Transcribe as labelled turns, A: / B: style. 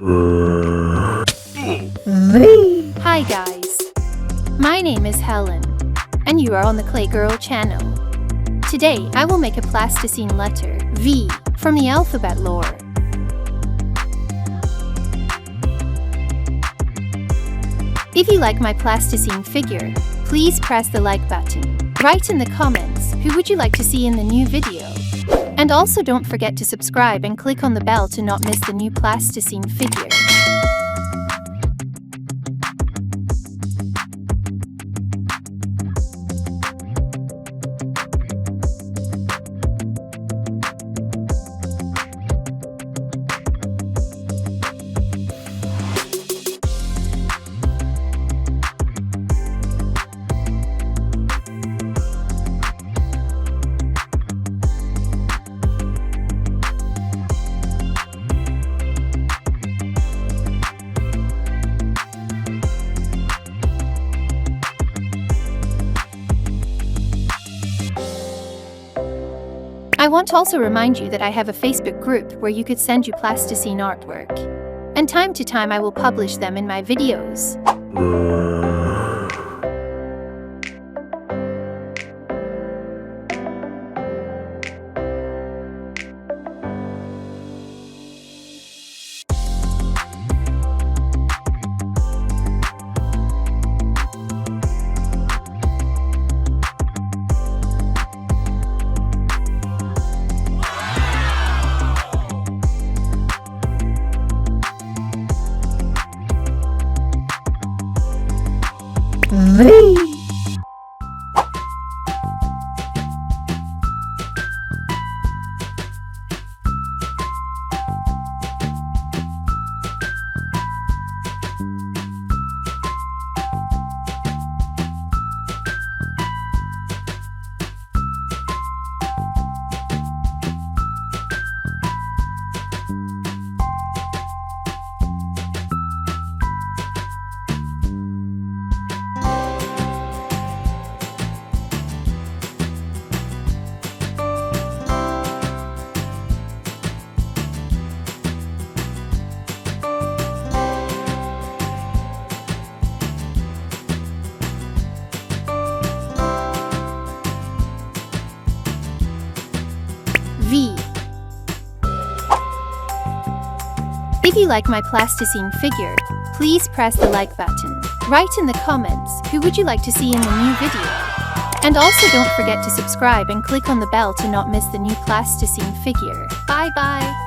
A: V.
B: Hi guys, my name is Helen, and you are on the Clay Girl channel. Today, I will make a plasticine letter, V, from the alphabet lore. If you like my plasticine figure, please press the like button. Write in the comments who would you like to see in the new video. And also don't forget to subscribe and click on the bell to not miss the new plasticine figure. I want to also remind you that I have a Facebook group where you could send you plasticine artwork. And time to time I will publish them in my videos.
A: V.
B: V. If you like my plasticine figure, please press the like button. Write in the comments who would you like to see in the new video. And also don't forget to subscribe and click on the bell to not miss the new plasticine figure. Bye bye!